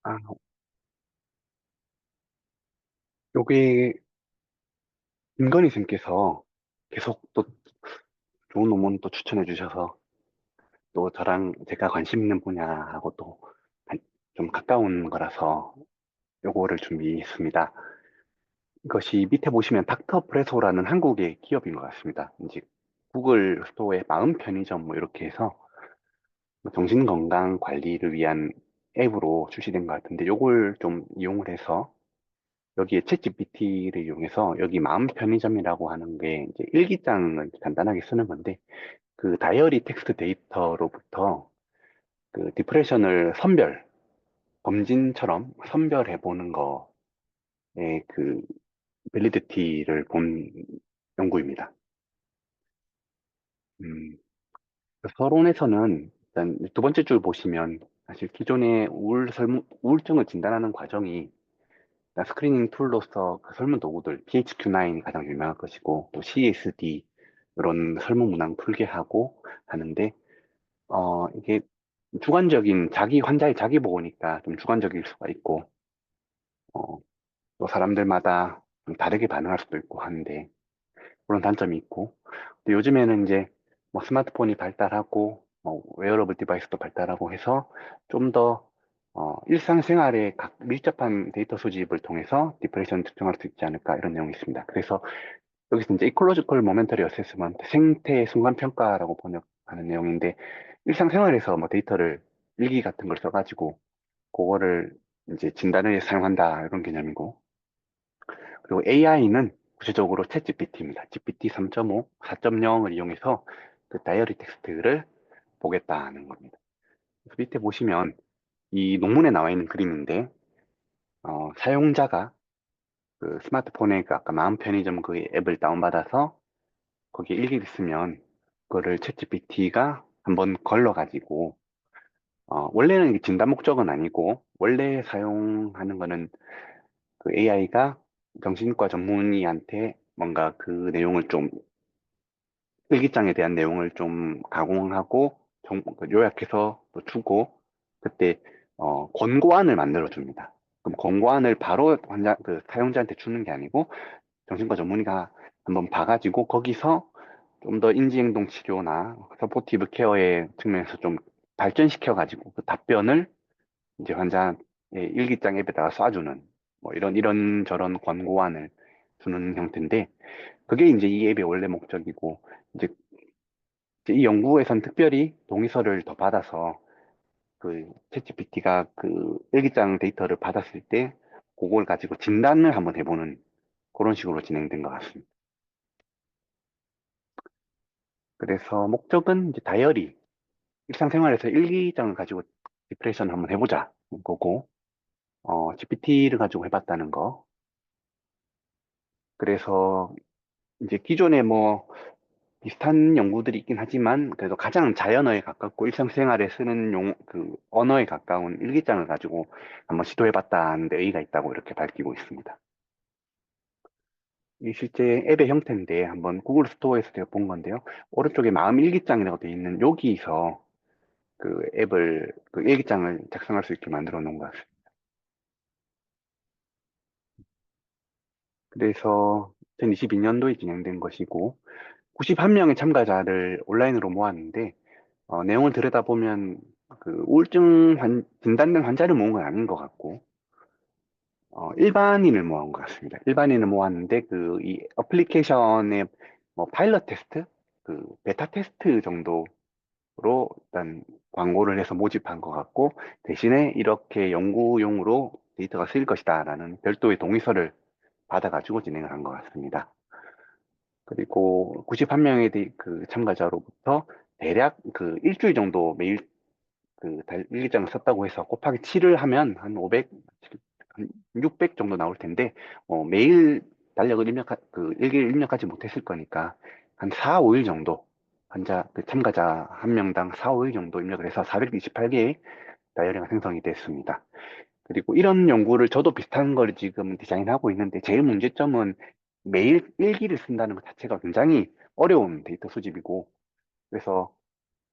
아, 요게 김건희 쌤께서 계속 또 좋은 논문 또 추천해 주셔서 또 저랑 제가 관심 있는 분야하고 또 좀 가까운 거라서 요거를 준비했습니다. 이것이 밑에 보시면 닥터프레소라는 한국의 기업인 것 같습니다. 이제 구글 스토어에 마음 편의점 뭐 이렇게 해서 뭐 정신건강 관리를 위한 앱으로 출시된 것 같은데 요걸 좀 이용을 해서 여기에 챗GPT를 이용해서 여기 마음 편의점이라고 하는 게 이제 일기장을 간단하게 쓰는 건데 그 다이어리 텍스트 데이터로부터 그 디프레션을 검진처럼 선별해 보는 거에 그 밸리디티를 본 연구입니다. 음, 서론에서는 일단 두 번째 줄 보시면 사실 기존의 우울증을 진단하는 과정이 일단 스크리닝 툴로서 그 설문 도구들 PHQ-9이 가장 유명할 것이고 또 CSD 이런 설문 문항 풀게 하고 하는데 이게 주관적인 환자의 자기 보고니까 좀 주관적일 수가 있고 어, 또 사람들마다 좀 다르게 반응할 수도 있고 하는데 그런 단점이 있고 또 요즘에는 이제 뭐 스마트폰이 발달하고 웨어러블 디바이스도 발달하고 해서 좀 더 일상생활에 밀접한 데이터 수집을 통해서 디프레션을 특정할 수 있지 않을까 이런 내용이 있습니다. 그래서 여기서 이제 이콜로지컬 모멘터리 어세스먼트 생태 순간 평가라고 번역하는 내용인데 일상생활에서 뭐 데이터를 일기 같은 걸 써가지고 그거를 이제 진단에 사용한다 이런 개념이고 그리고 AI는 구체적으로 챗 GPT입니다. GPT 3.5, 4.0을 이용해서 그 다이어리 텍스트를 보겠다는 겁니다. 그래서 밑에 보시면 이 논문에 나와 있는 그림인데 사용자가 그 스마트폰에 그 아까 마음 편의점 그 앱을 다운받아서 거기에 일기를 쓰면 그거를 챗 GPT가 한번 걸러가지고 원래는 이게 진단 목적은 아니고 원래 사용하는 거는 그 AI가 정신과 전문의한테 뭔가 그 내용을 좀 일기장에 대한 내용을 좀 가공하고 그 요약해서 또 주고 그때 권고안을 만들어 줍니다. 그럼 권고안을 바로 그 사용자한테 주는 게 아니고 정신과 전문의가 한번 봐가지고 거기서 좀 더 인지행동 치료나 서포티브 케어의 측면에서 좀 발전시켜가지고 그 답변을 이제 환자의 일기장 앱에다가 쏴주는 뭐 이런 저런 권고안을 주는 형태인데 그게 이제 이 앱의 원래 목적이고 이제 이 연구에선 특별히 동의서를 더 받아서 그 챗GPT가 그 일기장 데이터를 받았을 때 그걸 가지고 진단을 한번 해보는 그런 식으로 진행된 것 같습니다. 그래서 목적은 이제 다이어리, 일상생활에서 일기장을 가지고 디프레션 한번 해보자 거고, GPT를 가지고 해봤다는 거. 그래서 이제 기존에 뭐 비슷한 연구들이 있긴 하지만 그래도 가장 자연어에 가깝고 일상생활에 쓰는 언어에 가까운 일기장을 가지고 한번 시도해봤다는 데 의의가 있다고 이렇게 밝히고 있습니다. 이 실제 앱의 형태인데 한번 구글 스토어에서 제가 본 건데요. 오른쪽에 마음 일기장이라고 되어 있는 여기서 그 앱을 그 일기장을 작성할 수 있게 만들어 놓은 것 같습니다. 그래서 2022년도에 진행된 것이고 91명의 참가자를 온라인으로 모았는데 내용을 들여다보면 그 진단된 환자를 모은 건 아닌 것 같고 일반인을 모은 것 같습니다. 일반인을 모았는데 그 이 어플리케이션의 뭐 파일럿 테스트, 그 베타 테스트 정도로 일단 광고를 해서 모집한 것 같고 대신에 이렇게 연구용으로 데이터가 쓰일 것이다라는 별도의 동의서를 받아가지고 진행을 한 것 같습니다. 그리고 91명의 그 참가자로부터 대략 그 일주일 정도 매일 일기장을 썼다고 해서 곱하기 7을 하면 한 500, 한 600 정도 나올 텐데, 매일 달력을 그 일기를 입력하지 못했을 거니까 한 4, 5일 정도 그 참가자 한 명당 4, 5일 정도 입력을 해서 428개의 다이어리가 생성이 됐습니다. 그리고 이런 연구를 저도 비슷한 걸 지금 디자인하고 있는데 제일 문제점은 매일 일기를 쓴다는 것 자체가 굉장히 어려운 데이터 수집이고 그래서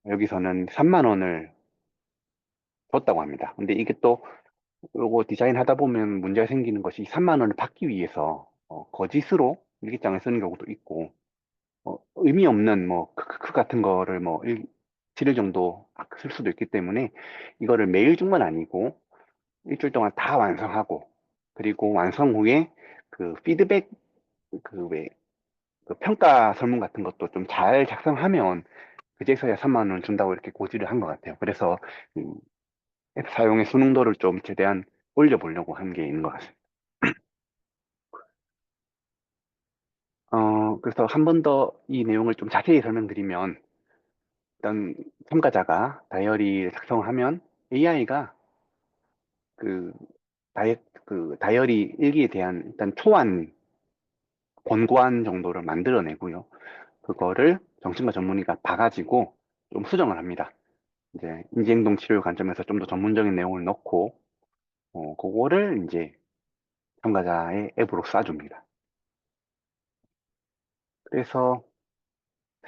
여기서는 3만 원을 줬다고 합니다. 근데 이게 또 요거 디자인하다 보면 문제가 생기는 것이 3만 원을 받기 위해서 거짓으로 일기장을 쓰는 경우도 있고 의미 없는 뭐 크크크 같은 거를 뭐 7일 정도 쓸 수도 있기 때문에 이거를 매일 중만 아니고 일주일 동안 다 완성하고 그리고 완성 후에 그 피드백 그 왜 그 평가 설문 같은 것도 좀 잘 작성하면 그제서야 3만 원 준다고 이렇게 고지를 한 것 같아요. 그래서 음, 앱 사용의 순응도를 좀 최대한 올려보려고 한 게 있는 것 같습니다. 그래서 한 번 더 이 내용을 좀 자세히 설명드리면 일단 참가자가 다이어리를 작성하면 AI가 그 다이어리 일기에 대한 일단 초안 권고안 정도를 만들어내고요. 그거를 정신과 전문의가 봐가지고 좀 수정을 합니다. 이제 인지행동 치료 관점에서 좀 더 전문적인 내용을 넣고 그거를 이제 참가자의 앱으로 쏴줍니다. 그래서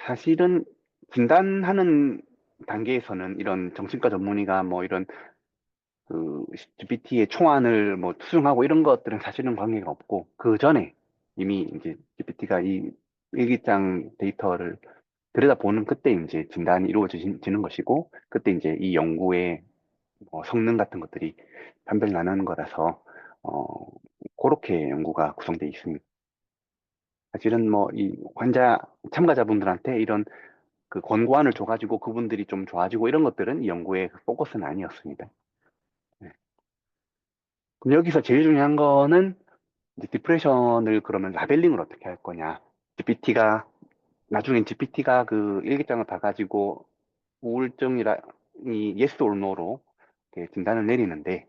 사실은 진단하는 단계에서는 이런 정신과 전문의가 뭐 이런 그 GPT의 초안을 뭐 수정하고 이런 것들은 사실은 관계가 없고 그 전에 이미 이제 GPT가 이 일기장 데이터를 들여다보는 그때 이제 진단이 이루어지는 것이고 그때 이제 이 연구의 뭐 성능 같은 것들이 판별 나는 거라서 어 그렇게 연구가 구성되어 있습니다. 사실은 뭐 이 환자 참가자분들한테 이런 그 권고안을 줘가지고 그분들이 좀 좋아지고 이런 것들은 이 연구의 그 포커스는 아니었습니다. 네. 그럼 여기서 제일 중요한 거는 이제 디프레션을 그러면 라벨링을 어떻게 할 거냐. GPT가 나중엔 GPT가 그 일기장을 봐가지고 우울증이라 이 yes or no로 이렇게 진단을 내리는데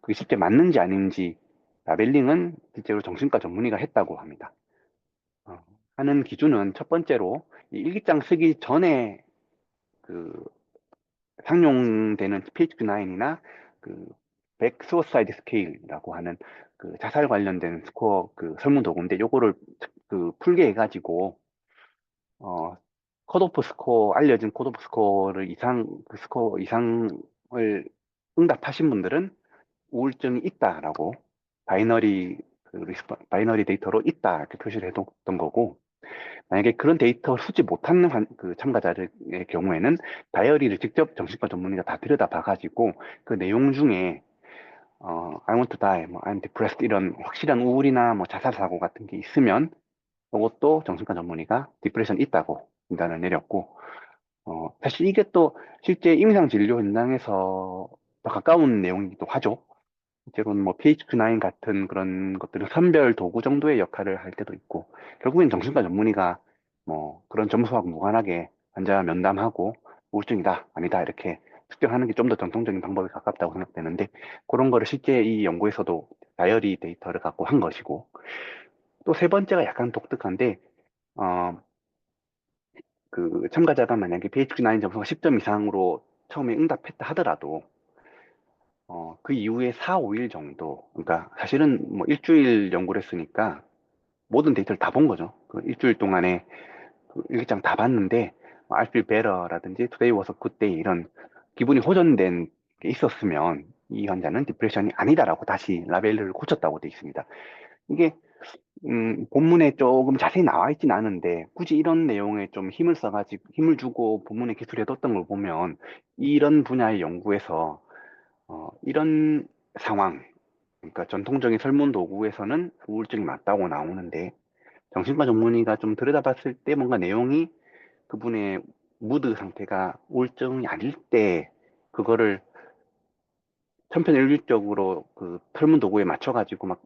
그게 실제 맞는지 아닌지 라벨링은 실제로 정신과 전문의가 했다고 합니다. 어, 하는 기준은 첫 번째로 이 일기장 쓰기 전에 그 상용되는 PHQ-9이나 그 백 수어사이드 스케일이라고 하는 그 자살 관련된 스코어 그 설문 도구인데 요거를 그 풀게 해가지고 어 컷오프 스코어 알려진 컷오프 스코어를 이상 그 스코어 이상을 응답하신 분들은 우울증이 있다라고 바이너리 데이터로 있다 이렇게 표시를 해뒀던 거고 만약에 그런 데이터 수집 못하는 그 참가자의 경우에는 다이어리를 직접 정신과 전문의가 다 들여다봐가지고 그 내용 중에 I want to die, 뭐 I'm depressed 이런 확실한 우울이나 뭐 자살 사고 같은 게 있으면 그것도 정신과 전문의가 디프레션 있다고 진단을 내렸고 사실 이게 또 실제 임상 진료 현장에서 더 가까운 내용이기도 하죠. 실제로는 뭐 PHQ-9 같은 그런 것들은 선별 도구 정도의 역할을 할 때도 있고, 결국엔 정신과 전문의가 뭐 그런 점수하고 무관하게 환자 면담하고 우울증이다, 아니다, 이렇게 특정하는 게 좀 더 전통적인 방법에 가깝다고 생각되는데, 그런 거를 실제 이 연구에서도 다이어리 데이터를 갖고 한 것이고, 또 세 번째가 약간 독특한데, 어, 그 참가자가 만약에 PHQ-9 점수가 10점 이상으로 처음에 응답했다 하더라도, 그 이후에 4, 5일 정도, 그러니까 사실은 뭐 일주일 연구를 했으니까 모든 데이터를 다 본 거죠. 그 일주일 동안에 그 일기장 다 봤는데, 뭐 I feel better라든지 today was a good day 이런 기분이 호전된 게 있었으면 이 환자는 디프레션이 아니다라고 다시 라벨을 고쳤다고 돼 있습니다. 이게 본문에 조금 자세히 나와 있진 않은데 굳이 이런 내용에 좀 힘을 써가지고 힘을 주고 본문에 기술해뒀던 걸 보면 이런 분야의 연구에서 이런 상황, 그러니까 전통적인 설문 도구에서는 우울증이 맞다고 나오는데 정신과 전문의가 좀 들여다봤을 때 뭔가 내용이 그분의 무드 상태가 우울증이 아닐 때 그거를 천편일률적으로 그 설문 도구에 맞춰가지고 막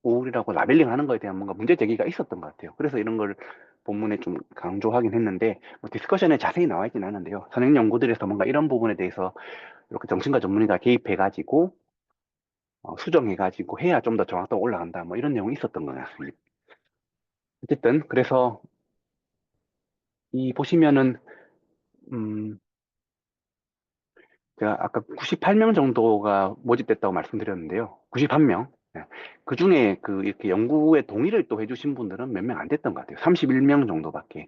우울이라고 라벨링 하는 거에 대한 뭔가 문제 제기가 있었던 것 같아요. 그래서 이런 걸 본문에 좀 강조하긴 했는데 뭐 디스커션에 자세히 나와 있진 않은데요. 선행 연구들에서 뭔가 이런 부분에 대해서 이렇게 정신과 전문의가 개입해가지고 수정해가지고 해야 좀 더 정확도가 올라간다. 뭐 이런 내용이 있었던 것 같습니다. 어쨌든 그래서 이 보시면은 음 제가 아까 98명 정도가 모집됐다고 말씀드렸는데요. 91명. 그 중에 그 이렇게 연구에 동의를 또 해주신 분들은 몇 명 안 됐던 것 같아요. 31명 정도밖에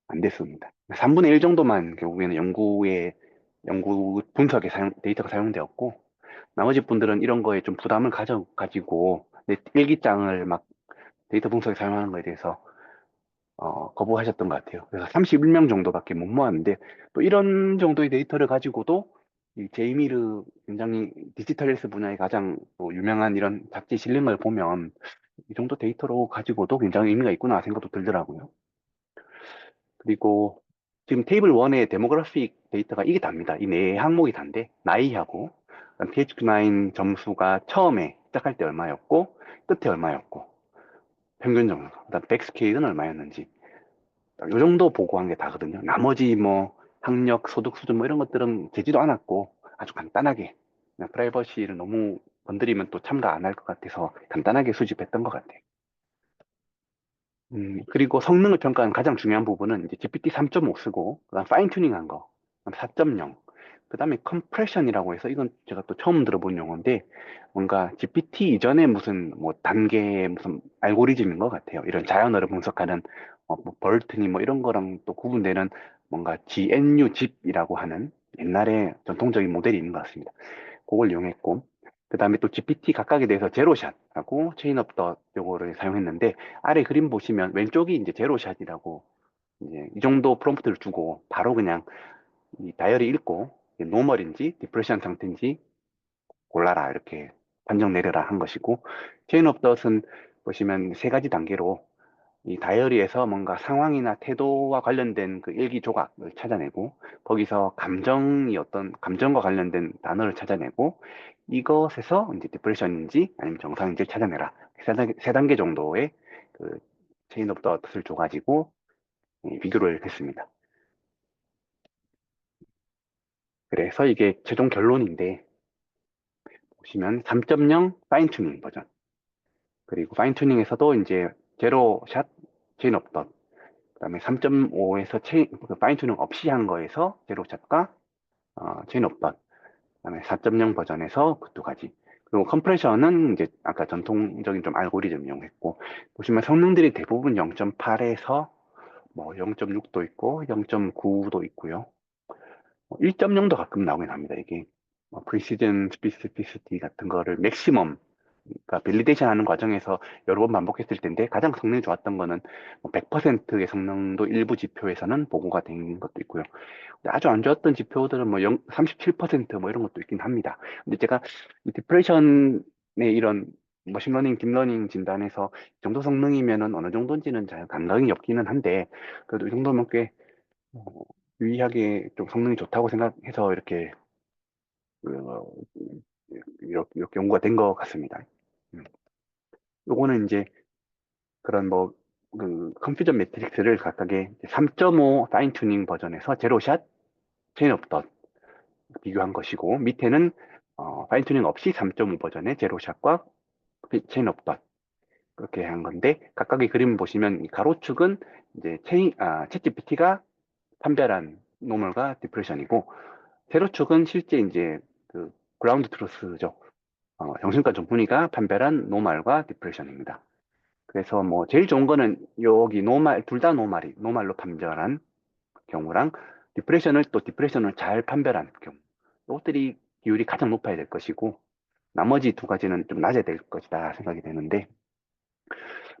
안 됐습니다. 3분의 1 정도만 결국에는 연구 분석에 데이터가 사용되었고, 나머지 분들은 이런 거에 좀 부담을 가지고 내 일기장을 막 데이터 분석에 사용하는 거에 대해서 거부하셨던 것 같아요. 그래서 31명 정도밖에 못 모았는데 또 이런 정도의 데이터를 가지고도 이 제이미르 굉장히 디지털 헬스 분야의 가장 또 유명한 이런 잡지 실린 걸 보면 이 정도 데이터로 가지고도 굉장히 의미가 있구나 생각도 들더라고요. 그리고 지금 테이블 1의 데모그래픽 데이터가 이게 답니다. 이 네 항목이 단데 나이하고 PHQ-9 점수가 처음에 시작할 때 얼마였고 끝에 얼마였고 평균 점수, 그다음 백스케일은 얼마였는지 요 정도 보고한 게 다거든요. 나머지 뭐 학력, 소득 수준 뭐 이런 것들은 되지도 않았고 아주 간단하게 그냥 프라이버시를 너무 건드리면 또 참가 안 할 것 같아서 간단하게 수집했던 것 같아요. 그리고 성능을 평가하는 가장 중요한 부분은 이제 GPT 3.5 쓰고, 그다음 파인 튜닝한 거, 그다음 4.0, 그다음에 컴프레션이라고 해서 이건 제가 또 처음 들어본 용어인데 뭔가 GPT 이전에 무슨 뭐 단계의 무슨 알고리즘인 것 같아요. 이런 자연어를 분석하는 뭐 벌트니 뭐 이런 거랑 또 구분되는 뭔가 GNU 칩이라고 하는 옛날에 전통적인 모델이 있는 것 같습니다. 그걸 이용했고, 그 다음에 또 GPT 각각에 대해서 제로샷하고 체인 오브 더 요거를 사용했는데, 아래 그림 보시면 왼쪽이 이제 제로샷이라고, 이제 이 정도 프롬프트를 주고, 바로 그냥 이 다이어리 읽고, 노멀인지, 디프레션 상태인지 골라라, 이렇게 판정 내려라 한 것이고, 체인 오브 덧은 보시면 세 가지 단계로 이 다이어리에서 뭔가 상황이나 태도와 관련된 그 일기 조각을 찾아내고 거기서 감정이 어떤 감정과 관련된 단어를 찾아내고 이것에서 이제 디프레션인지 아니면 정상인지 찾아내라. 세 단계 정도의 그 체인 오브 덧을 줘가지고 비교를 했습니다. 그래서 이게 최종 결론인데 보시면 3.0 파인 튜닝 버전 그리고 파인 튜닝에서도 이제 제로 샷 체인 오브 덧 그다음에 3.5에서 그 파인 튜닝 없이 한 거에서 제로샷과 체인 오브 덧 그다음에 4.0 버전에서 그 두 가지. 그리고 컴프레션은 이제 아까 전통적인 좀 알고리즘 이용했고 보시면 성능들이 대부분 0.8에서 뭐 0.6도 있고 0.9도 있고요. 1.0도 가끔 나오긴 합니다. 이게 프리시즌 스피시피시티 같은 거를 맥시멈 그러니까 밸리데이션 하는 과정에서 여러 번 반복했을 텐데 가장 성능이 좋았던 거는 100%의 성능도 일부 지표에서는 보고가 된 것도 있고요. 근데 아주 안 좋았던 지표들은 뭐 37%뭐 이런 것도 있긴 합니다. 근데 제가 이 디프레션의 이런 머신러닝, 딥러닝 진단에서 이 정도 성능이면은 어느 정도인지는 잘 감각이 없기는 한데 그래도 이 정도면 꽤 어, 유의하게 좀 성능이 좋다고 생각해서 이렇게 어, 이렇게 연구가 된 것 같습니다. 음. 요거는 이제 그런 뭐 그 컨퓨전 매트릭스를 각각의 3.5 파인 튜닝 버전에서 제로샷, 체인 오브 덧 비교한 것이고 밑에는 파인 튜닝 없이 3.5 버전의 제로샷과 체인 오브 덧 그렇게 한 건데 각각의 그림 보시면 이 가로축은 이제 챗GPT가 판별한 노멀과 디프레션이고 세로축은 실제 이제 그 그라운드 트루스죠. 정신과 전문의가 판별한 노멀과 디프레션입니다. 그래서 뭐 제일 좋은 거는 여기 노말 둘 다 노말로 판별한 경우랑 디프레션을 또 디프레션을 잘 판별한 경우 이것들이 비율이 가장 높아야 될 것이고 나머지 두 가지는 좀 낮아야 될 것이다 생각이 되는데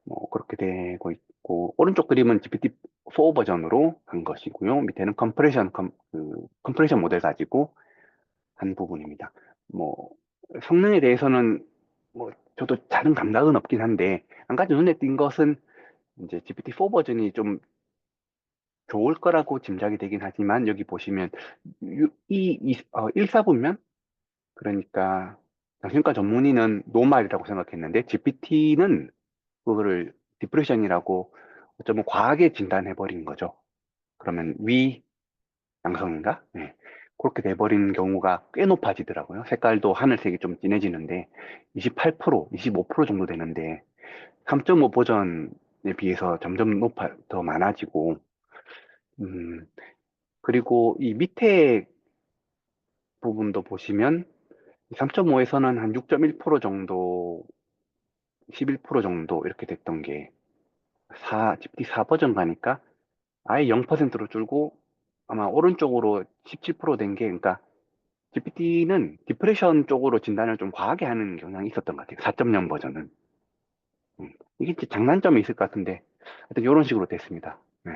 뭐 그렇게 되고 있고 오른쪽 그림은 GPT-4 버전으로 한 것이고요 밑에는 컴프레션 모델 가지고 한 부분입니다. 뭐 성능에 대해서는 뭐 저도 다른 감각은 없긴 한데 한 가지 눈에 띈 것은 이제 GPT-4 버전이 좀 좋을 거라고 짐작이 되긴 하지만 여기 보시면 일사분면 그러니까 정신과 전문의는 노말이라고 생각했는데 GPT는 그거를 디프레션이라고 어쩌면 과하게 진단해 버린 거죠. 그러면 위 양성인가? 네. 그렇게 돼버린 경우가 꽤 높아지더라고요. 색깔도 하늘색이 좀 진해지는데 28%, 25% 정도 되는데 3.5 버전에 비해서 점점 더 많아지고 음, 그리고 이 밑에 부분도 보시면 3.5에서는 한 6.1% 정도, 11% 정도 이렇게 됐던 게 GPT-4 버전 가니까 아예 0%로 줄고 아마 오른쪽으로 17%된 게, 그러니까 GPT는 디프레션 쪽으로 진단을 좀 과하게 하는 경향이 있었던 것 같아요. 4.0 버전은. 이게 진짜 장단점이 있을 것 같은데, 하여튼 이런 식으로 됐습니다. 네.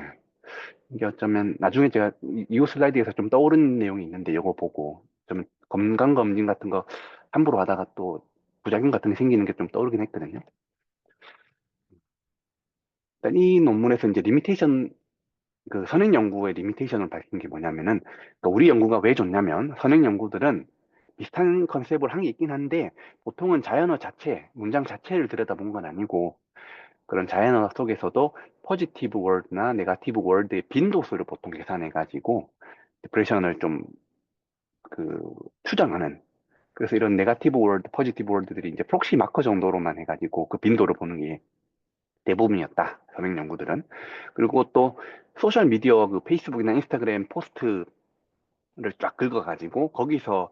이게 어쩌면 나중에 제가 이후 슬라이드에서 좀 떠오른 내용이 있는데, 이거 보고 좀 건강검진 같은 거 함부로 하다가 또 부작용 같은 게 생기는 게 좀 떠오르긴 했거든요. 일단 이 논문에서 이제 리미테이션, 그 선행 연구의 리미테이션을 밝힌 게 뭐냐면은, 그러니까 우리 연구가 왜 좋냐면, 선행 연구들은 비슷한 컨셉을 한 게 있긴 한데, 보통은 자연어 자체, 문장 자체를 들여다본 건 아니고, 그런 자연어 속에서도 포지티브 월드나 네가티브 월드의 빈도수를 보통 계산해 가지고 디프레션을 좀 그 추정하는, 그래서 이런 네가티브 월드, 포지티브 월드들이 이제 프록시 마커 정도로만 해가지고 그 빈도를 보는 게 대부분이었다, 서명 연구들은. 그리고 또 소셜 미디어, 그 페이스북이나 인스타그램 포스트를 쫙 긁어가지고 거기서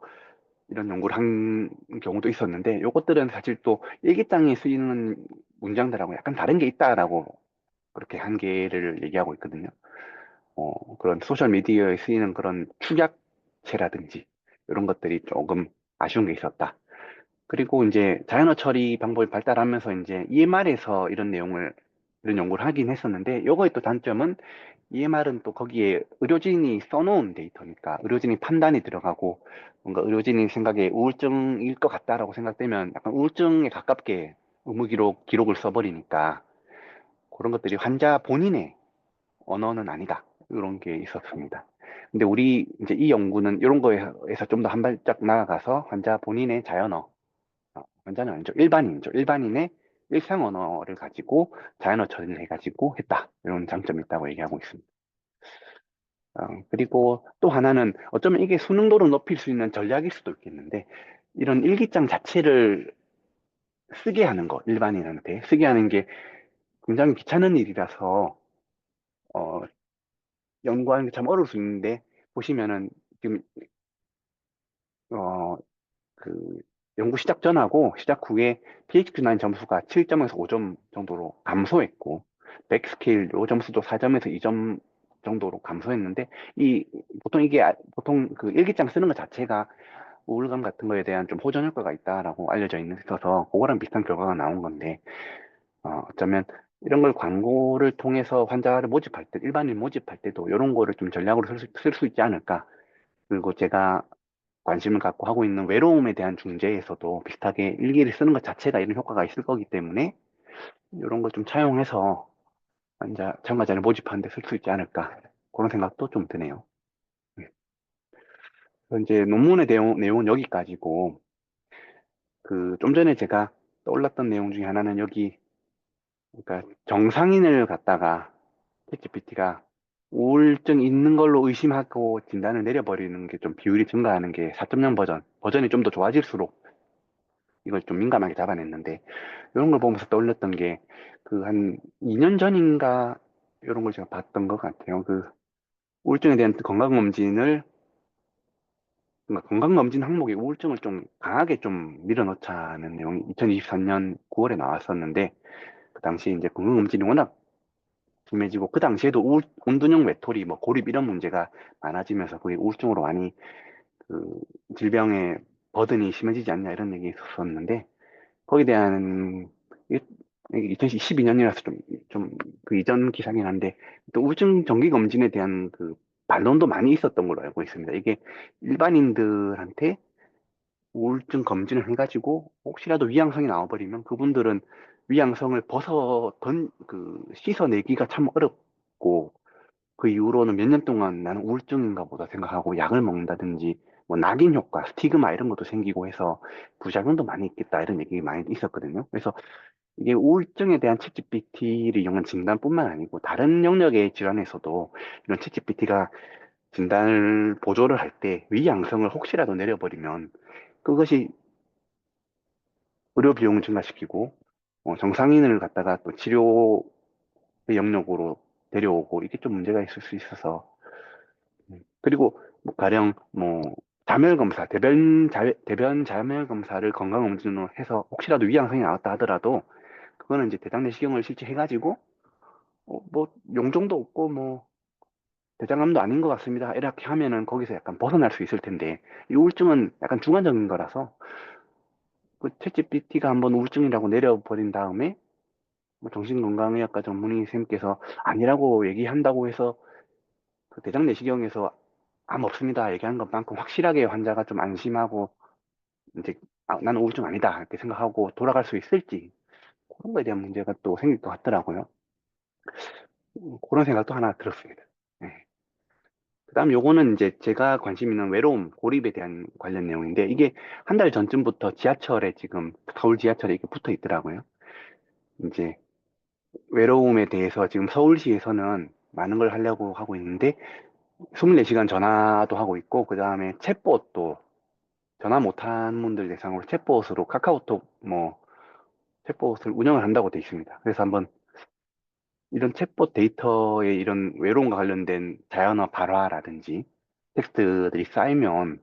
이런 연구를 한 경우도 있었는데, 이것들은 사실 또 일기장에 쓰이는 문장들하고 약간 다른 게 있다라고 그렇게 한계를 얘기하고 있거든요. 그런 소셜미디어에 쓰이는 그런 축약체라든지 이런 것들이 조금 아쉬운 게 있었다. 그리고 이제 자연어 처리 방법이 발달하면서 이제 EMR에서 이런 연구를 하긴 했었는데, 요거의 또 단점은 EMR은 또 거기에 의료진이 써놓은 데이터니까 의료진이 판단이 들어가고, 뭔가 의료진이 생각에 우울증일 것 같다라고 생각되면 약간 우울증에 가깝게 기록을 써버리니까 그런 것들이 환자 본인의 언어는 아니다, 이런 게 있었습니다. 근데 우리 이제 이 연구는 이런 거에서 좀 더 한 발짝 나아가서 환자 본인의 자연어, 환자는 아니죠, 일반인이죠, 일반인의 일상 언어를 가지고 자연어 처리를 해가지고 했다, 이런 장점이 있다고 얘기하고 있습니다. 그리고 또 하나는 어쩌면 이게 수능도를 높일 수 있는 전략일 수도 있겠는데, 이런 일기장 자체를 쓰게 하는 거, 일반인한테 쓰게 하는 게 굉장히 귀찮은 일이라서 어, 연구하는 게 참 어려울 수 있는데, 보시면은 지금 어, 그 연구 시작 전하고 시작 후에 PHQ-9 점수가 7점에서 5점 정도로 감소했고, 백스케일 요 점수도 4점에서 2점 정도로 감소했는데, 이 보통 보통 그 일기장 쓰는 것 자체가 우울감 같은 거에 대한 좀 호전 효과가 있다라고 알려져 있어서 그거랑 비슷한 결과가 나온 건데, 어쩌면 이런 걸 광고를 통해서 환자를 모집할 때, 일반인 모집할 때도 이런 거를 좀 전략으로 쓸 수 있지 않을까. 그리고 제가 관심을 갖고 하고 있는 외로움에 대한 중재에서도 비슷하게 일기를 쓰는 것 자체가 이런 효과가 있을 거기 때문에 이런 걸 좀 차용해서 참가자를 모집하는 데 쓸 수 있지 않을까. 그런 생각도 좀 드네요. 네. 그래서 이제 논문의 내용은 여기까지고, 그 좀 전에 제가 떠올랐던 내용 중에 하나는 여기, 그러니까 정상인을 갖다가 챗GPT가 우울증 있는 걸로 의심하고 진단을 내려버리는 게 좀 비율이 증가하는 게 4.0 버전이 좀 더 좋아질수록 이걸 좀 민감하게 잡아냈는데, 이런 걸 보면서 떠올렸던 게, 그 한 2년 전인가 이런 걸 제가 봤던 것 같아요. 그 우울증에 대한 건강검진 항목에 우울증을 좀 강하게 좀 밀어넣자는 내용이 2023년 9월에 나왔었는데, 그 당시 이제 건강검진이 워낙 심해지고, 그 당시에도 온두용 외톨이, 뭐 고립 이런 문제가 많아지면서 그게 우울증으로 많이 그 질병의 버든이 심해지지 않냐 이런 얘기 있었었는데, 거기에 대한 2012년이라서 좀 그 이전 기사긴 한데, 또 우울증 정기 검진에 대한 그 반론도 많이 있었던 걸로 알고 있습니다. 이게 일반인들한테 우울증 검진을 해가지고 혹시라도 위양성이 나와버리면 그분들은 위양성을 씻어내기가 참 어렵고, 그 이후로는 몇 년 동안 나는 우울증인가 보다 생각하고 약을 먹는다든지, 뭐 낙인 효과, 스티그마 이런 것도 생기고 해서 부작용도 많이 있겠다, 이런 얘기 많이 있었거든요. 그래서 이게 우울증에 대한 챗GPT를 이용한 진단뿐만 아니고 다른 영역의 질환에서도 이런 챗GPT가 진단을 보조를 할 때 위양성을 혹시라도 내려버리면 그것이 의료 비용을 증가시키고, 정상인을 갖다가 또 치료의 영역으로 데려오고, 이게 좀 문제가 있을 수 있어서. 그리고 뭐 가령 뭐 자멸 검사, 대변 자멸 검사를 건강검진으로 해서 혹시라도 위양성이 나왔다 하더라도, 그거는 이제 대장 내시경을 실제 해가지고 뭐 용종도 없고 뭐 대장암도 아닌 것 같습니다. 이렇게 하면은 거기서 약간 벗어날 수 있을 텐데, 이 우울증은 약간 중간적인 거라서, 그 챗GPT가 한번 우울증이라고 내려버린 다음에, 뭐 정신건강의학과 전문의 선생님께서 아니라고 얘기한다고 해서, 그 대장 내시경에서 암 없습니다 얘기한 것만큼 확실하게 환자가 좀 안심하고, 이제, 아, 나는 우울증 아니다. 이렇게 생각하고 돌아갈 수 있을지, 그런 거에 대한 문제가 또 생길 것 같더라고요. 그런 생각도 하나 들었습니다. 네. 그다음 요거는 이제 제가 관심 있는 외로움, 고립에 대한 관련 내용인데 이게 한 달 전쯤부터 지하철에 지금 서울 지하철에 이렇게 붙어 있더라고요. 이제 외로움에 대해서 지금 서울시에서는 많은 걸 하려고 하고 있는데 24시간 전화도 하고 있고 그다음에 챗봇도 전화 못하는 분들 대상으로 챗봇으로 카카오톡 뭐 챗봇을 운영을 한다고 돼 있습니다. 그래서 한번 이런 챗봇 데이터에 이런 외로움과 관련된 자연어 발화라든지 텍스트들이 쌓이면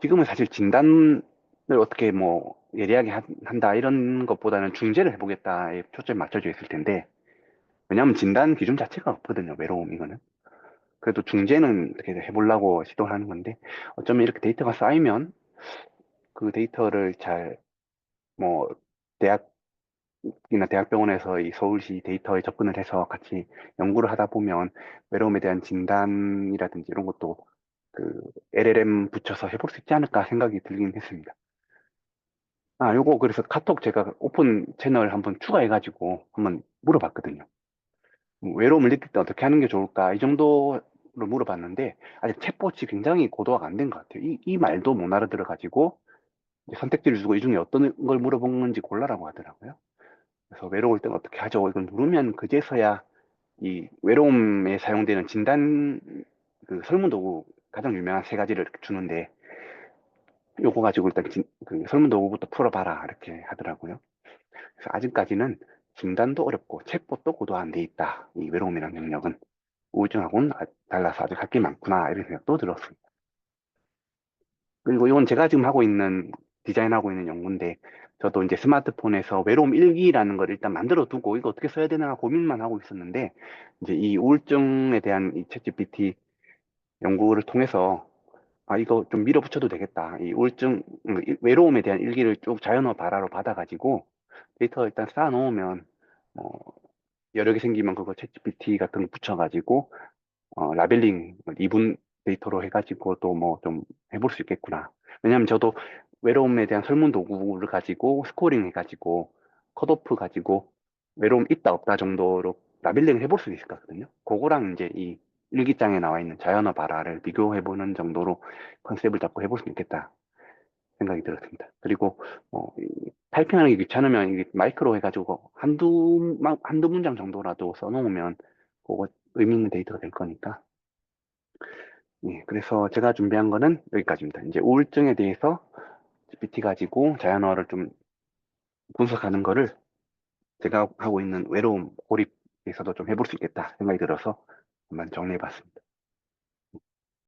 지금은 사실 진단을 어떻게 뭐 예리하게 한다 이런 것보다는 중재를 해보겠다에 초점이 맞춰져 있을 텐데 왜냐하면 진단 기준 자체가 없거든요. 외로움 이거는. 그래도 중재는 어떻게 해보려고 시도를 하는 건데 어쩌면 이렇게 데이터가 쌓이면 그 데이터를 잘 뭐 대학이나 대학병원에서 이 서울시 데이터에 접근을 해서 같이 연구를 하다 보면 외로움에 대한 진단이라든지 이런 것도 그 LLM 붙여서 해볼 수 있지 않을까 생각이 들긴 했습니다. 아, 요거 그래서 카톡 제가 오픈 채널 한번 추가해가지고 한번 물어봤거든요. 외로움을 느낄 때 어떻게 하는 게 좋을까? 이 정도로 물어봤는데 아직 챗봇이 굉장히 고도화가 안 된 것 같아요. 이 말도 못 알아들어가지고 이제 선택지를 주고 이 중에 어떤 걸 물어본 건지 골라라고 하더라고요. 그래서 외로울 땐 어떻게 하죠? 이걸 누르면 그제서야 이 외로움에 사용되는 진단 그 설문도구 가장 유명한 세 가지를 이렇게 주는데 요거 가지고 일단 그 설문도구부터 풀어봐라 이렇게 하더라고요. 그래서 아직까지는 진단도 어렵고 챗봇도 고도화 안 돼 있다. 이 외로움이라는 영역은 우울증하고는 달라서 아직 할 게 많구나 이런 생각도 들었습니다. 그리고 이건 제가 지금 하고 있는 디자인하고 있는 연구인데 저도 이제 스마트폰에서 외로움 일기라는 걸 일단 만들어 두고 이거 어떻게 써야 되나 고민만 하고 있었는데 이제 이 우울증에 대한 이 챗GPT 연구를 통해서 아 이거 좀 밀어붙여도 되겠다. 이 우울증 외로움에 대한 일기를 쭉 자연어 발화로 받아가지고 데이터 일단 쌓아 놓으면 여러 개 생기면 그거 챗GPT 같은 거 붙여가지고 라벨링 이분 데이터로 해가지고 또 뭐 좀 해볼 수 있겠구나. 왜냐면 저도 외로움에 대한 설문 도구를 가지고 스코링 해가지고 컷오프 가지고 외로움 있다 없다 정도로 라벨링을 해볼 수 있을 것 같거든요. 그거랑 이제 이 일기장에 나와 있는 자연어 발화를 비교해보는 정도로 컨셉을 잡고 해볼 수 있겠다 생각이 들었습니다. 그리고 타이핑하는 게 귀찮으면 이게 마이크로 해가지고 한두 문장 정도라도 써놓으면 그거 의미 있는 데이터가 될 거니까. 예, 그래서 제가 준비한 거는 여기까지입니다. 이제 우울증에 대해서 GPT 가지고 자연어를 좀 분석하는 거를 제가 하고 있는 외로움, 고립에서도 좀 해볼 수 있겠다 생각이 들어서 한번 정리해 봤습니다.